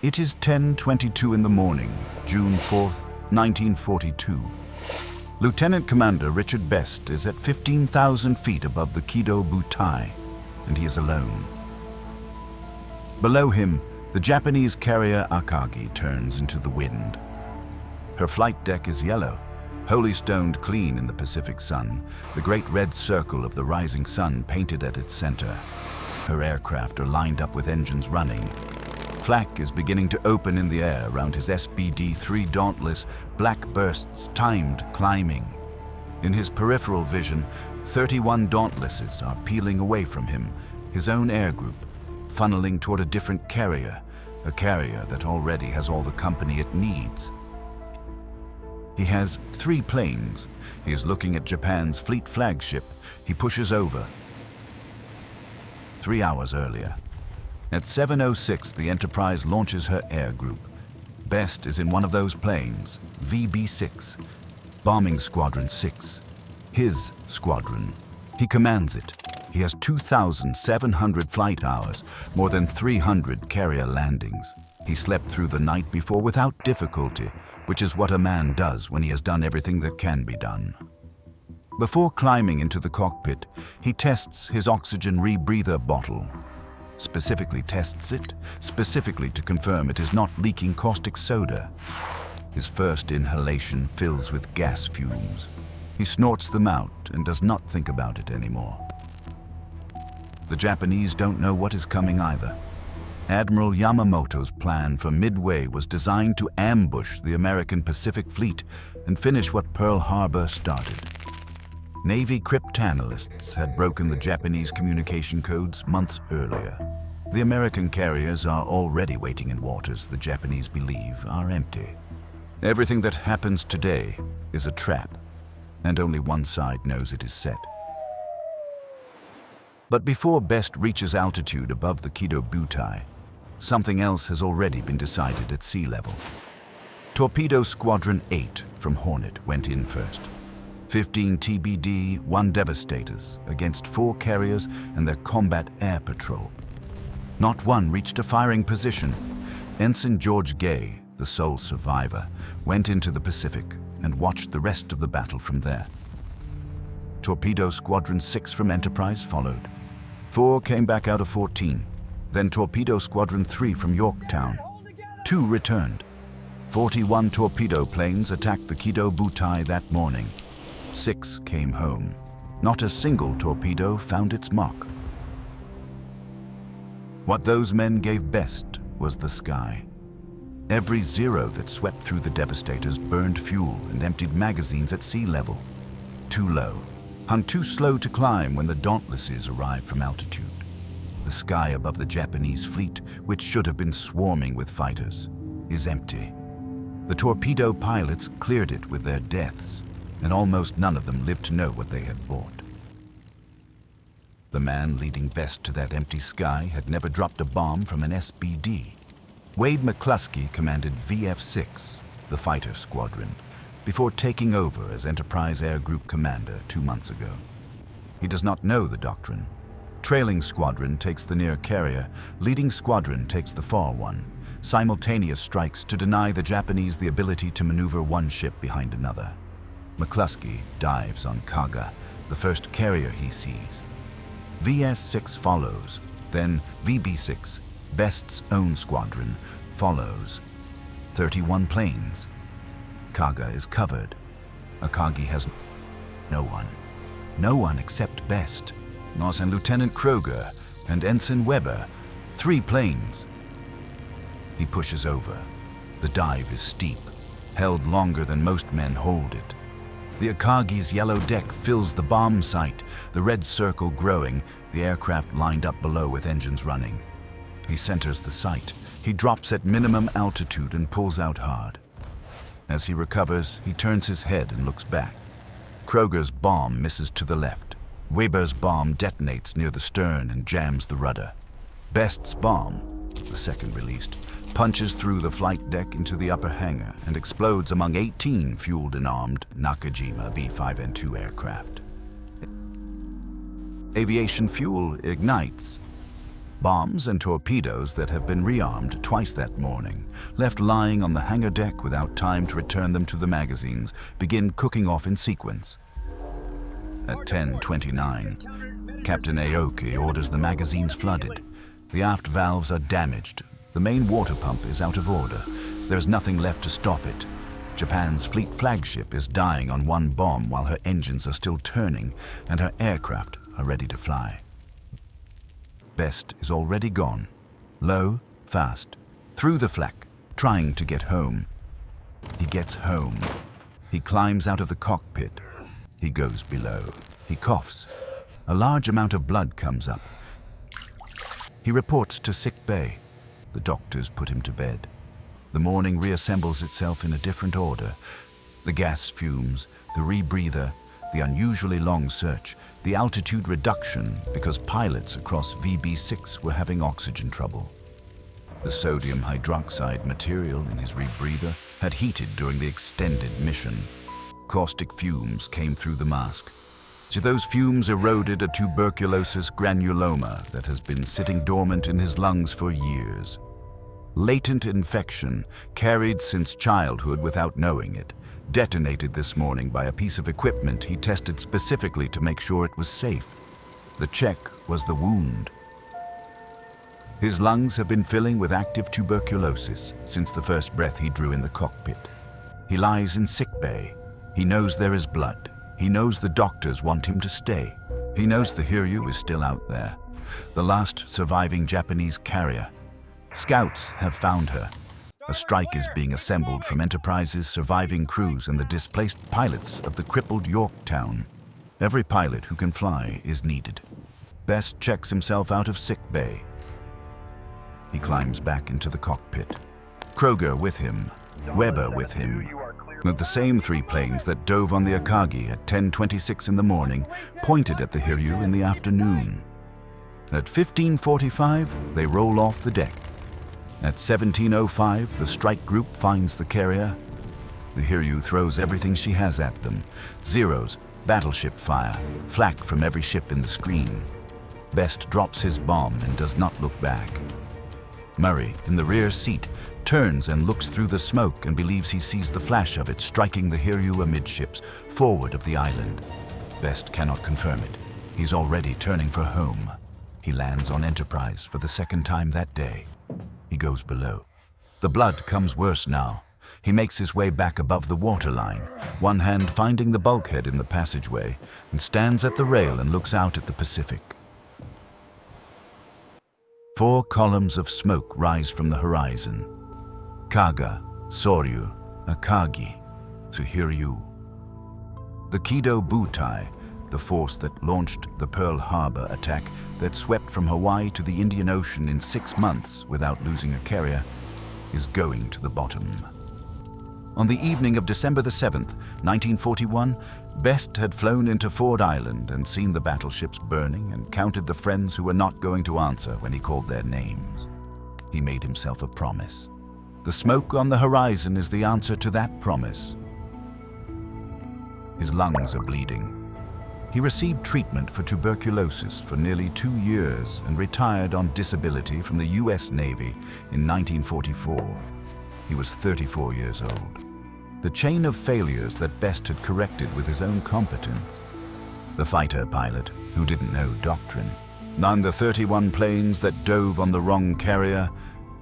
It is 10:22 in the morning, June 4th, 1942. Lieutenant Commander Richard Best is at 15,000 feet above the WWII, and he is alone. Below him, the Japanese carrier Akagi turns into the wind. Her flight deck is yellow, holy-stoned clean in the Pacific sun, the great red circle of the rising sun painted at its center. Her aircraft are lined up with engines running. Flak is beginning to open in the air around his SBD-3 Dauntless, black bursts timed climbing. In his peripheral vision, 31 Dauntlesses are peeling away from him, his own air group, funneling toward a different carrier, a carrier that already has all the company it needs. He has 3 planes. He is looking at Japan's fleet flagship. He pushes over. 3 hours earlier. At 7:06, the Enterprise launches her air group. Best is in one of those planes, VB-6, Bombing Squadron 6. His squadron. He commands it. He has 2,700 flight hours, more than 300 carrier landings. He slept through the night before without difficulty, which is what a man does when he has done everything that can be done. Before climbing into the cockpit, he tests his oxygen rebreather bottle. Specifically to confirm it is not leaking caustic soda. His first inhalation fills with gas fumes. He snorts them out and does not think about it anymore. The Japanese don't know what is coming either. Admiral Yamamoto's plan for Midway was designed to ambush the American Pacific Fleet and finish what Pearl Harbor started. Navy cryptanalysts had broken the Japanese communication codes months earlier. The American carriers are already waiting in waters the Japanese believe are empty. Everything that happens today is a trap, and only one side knows it is set. But before Best reaches altitude above the WWII, something else has already been decided at sea level. Torpedo Squadron 8 from Hornet went in first. 15 TBD, 1 Devastators against 4 carriers and their combat air patrol. Not one reached a firing position. Ensign George Gay, the sole survivor, went into the Pacific and watched the rest of the battle from there. Torpedo Squadron 6 from Enterprise followed. 4 came back out of 14. Then Torpedo Squadron 3 from Yorktown. 2 returned. 41 torpedo planes attacked the WWII that morning. 6 came home. Not a single torpedo found its mark. What those men gave Best was the sky. Every Zero that swept through the Devastators burned fuel and emptied magazines at sea level. Too low, hung too slow to climb when the Dauntlesses arrived from altitude. The sky above the Japanese fleet, which should have been swarming with fighters, is empty. The torpedo pilots cleared it with their deaths, and almost none of them lived to know what they had bought. The man leading Best to that empty sky had never dropped a bomb from an SBD. Wade McCluskey commanded VF-6, the fighter squadron, before taking over as Enterprise Air Group commander 2 months ago. He does not know the doctrine. Trailing squadron takes the near carrier, leading squadron takes the far one. Simultaneous strikes to deny the Japanese the ability to maneuver one ship behind another. McCluskey dives on Kaga, the first carrier he sees. VS-6 follows, then VB-6, Best's own squadron, follows. 31 planes. Kaga is covered. Akagi has no one except Best, Nos and Lieutenant Kroger, and Ensign Weber, 3 planes. He pushes over. The dive is steep, held longer than most men hold it. The Akagi's yellow deck fills the bomb sight, the red circle growing, the aircraft lined up below with engines running. He centers the sight. He drops at minimum altitude and pulls out hard. As he recovers, he turns his head and looks back. Kroger's bomb misses to the left. Weber's bomb detonates near the stern and jams the rudder. Best's bomb, the second released, punches through the flight deck into the upper hangar and explodes among 18 fueled and armed Nakajima Bombs and torpedoes that have been rearmed twice that morning, left lying on the hangar deck without time to return them to the magazines, begin cooking off in sequence. At 10:29, Captain Aoki orders the magazines flooded. The aft valves are damaged. The main water pump is out of order. There is nothing left to stop it. Japan's fleet flagship is dying on one bomb while her engines are still turning and her aircraft are ready to fly. Best is already gone. Low, fast, through the flak, trying to get home. He gets home. He climbs out of the cockpit. He goes below. He coughs. A large amount of blood comes up. He reports to sick bay. The doctors put him to bed. The morning reassembles itself in a different order. The gas fumes, the rebreather, the unusually long search, the altitude reduction because pilots across VB6 were having oxygen trouble. The sodium hydroxide material in his rebreather had heated during the extended mission. Caustic fumes came through the mask. So those fumes eroded a tuberculosis granuloma that has been sitting dormant in his lungs for years. Latent infection, carried since childhood without knowing it, detonated this morning by a piece of equipment he tested specifically to make sure it was safe. The check was the wound. His lungs have been filling with active tuberculosis since the first breath he drew in the cockpit. He lies in sickbay. He knows there is blood. He knows the doctors want him to stay. He knows the Hiryu is still out there, the last surviving Japanese carrier. Scouts have found her. A strike is being assembled from Enterprise's surviving crews and the displaced pilots of the crippled Yorktown. Every pilot who can fly is needed. Best checks himself out of sick bay. He climbs back into the cockpit. Kroger with him, Weber with him. And the same three planes that dove on the Akagi at 10:26 in the morning pointed at the Hiryu in the afternoon. At 15:45, they roll off the deck. At 17:05, the strike group finds the carrier. The Hiryu throws everything she has at them. Zeros, battleship fire, flak from every ship in the screen. Best drops his bomb and does not look back. Murray, in the rear seat, turns and looks through the smoke and believes he sees the flash of it striking the Hiryu amidships, forward of the island. Best cannot confirm it. He's already turning for home. He lands on Enterprise for the second time that day. He goes below. The blood comes worse now. He makes his way back above the waterline, one hand finding the bulkhead in the passageway, and stands at the rail and looks out at the Pacific. 4 columns of smoke rise from the horizon. Kaga, Soryu, Akagi, to Hiryu. The Kido Butai, the force that launched the Pearl Harbor attack that swept from Hawaii to the Indian Ocean in 6 months without losing a carrier, is going to the bottom. On the evening of December the 7th, 1941, Best had flown into Ford Island and seen the battleships burning and counted the friends who were not going to answer when he called their names. He made himself a promise. The smoke on the horizon is the answer to that promise. His lungs are bleeding. He received treatment for tuberculosis for nearly 2 years and retired on disability from the U.S. Navy in 1944. He was 34 years old. The chain of failures that Best had corrected with his own competence. The fighter pilot, who didn't know doctrine, none the 31 planes that dove on the wrong carrier,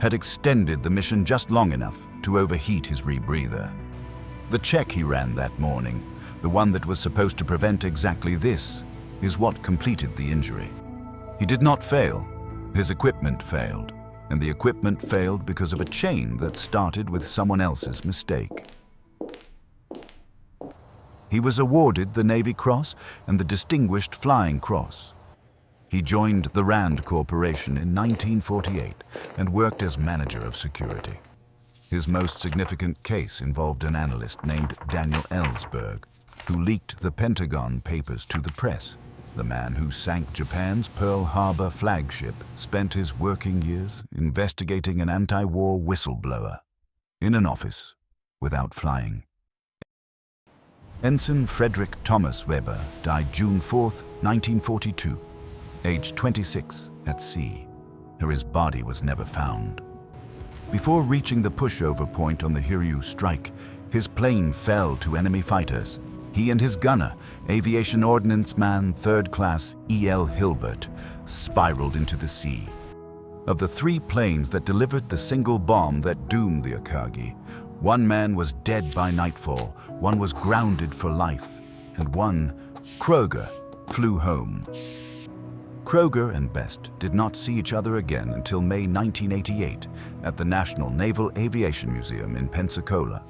had extended the mission just long enough to overheat his rebreather. The check he ran that morning, the one that was supposed to prevent exactly this, is what completed the injury. He did not fail. His equipment failed, and the equipment failed because of a chain that started with someone else's mistake. He was awarded the Navy Cross and the Distinguished Flying Cross. He joined the Rand Corporation in 1948 and worked as manager of security. His most significant case involved an analyst named Daniel Ellsberg, who leaked the Pentagon papers to the press. The man who sank Japan's Pearl Harbor flagship spent his working years investigating an anti-war whistleblower in an office without flying. Ensign Frederick Thomas Weber died June 4, 1942, aged 26 at sea. or his body was never found. Before reaching the pushover point on the Hiryu strike, his plane fell to enemy fighters. He and his gunner, Aviation Ordnance Man 3rd Class E.L. Hilbert, spiraled into the sea. Of the 3 planes that delivered the single bomb that doomed the Akagi, 1 man was dead by nightfall, 1 was grounded for life, and 1, Kroger, flew home. Kroger and Best did not see each other again until May 1988 at the National Naval Aviation Museum in Pensacola,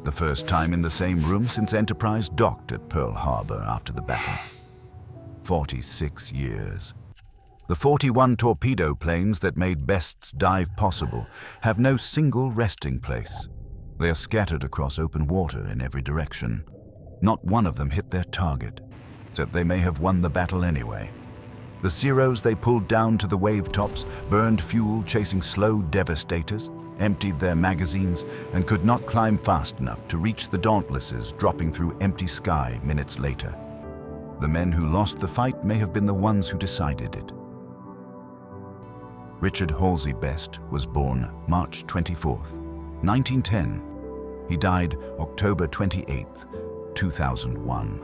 the first time in the same room since Enterprise docked at Pearl Harbor after the battle. 46 years. The 41 torpedo planes that made Best's dive possible have no single resting place. They are scattered across open water in every direction. Not one of them hit their target, so they may have won the battle anyway. The Zeros they pulled down to the wave tops burned fuel chasing slow devastators, emptied their magazines, and could not climb fast enough to reach the Dauntlesses dropping through empty sky minutes later. The men who lost the fight may have been the ones who decided it. Richard Halsey Best was born March 24th, 1910. He died October 28th, 2001.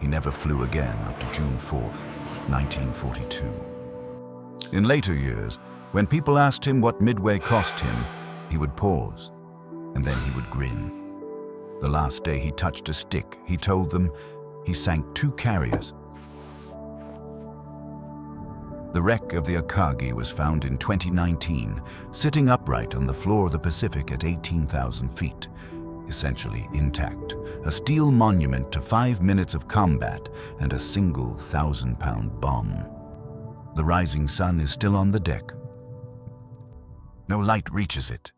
He never flew again after June 4th, 1942. In later years, when people asked him what Midway cost him, he would pause, and then he would grin. The last day he touched a stick, he told them he sank 2 carriers. The wreck of the Akagi was found in 2019, sitting upright on the floor of the Pacific at 18,000 feet, essentially intact, a steel monument to 5 minutes of combat and a single 1,000-pound bomb. The rising sun is still on the deck. No light reaches it.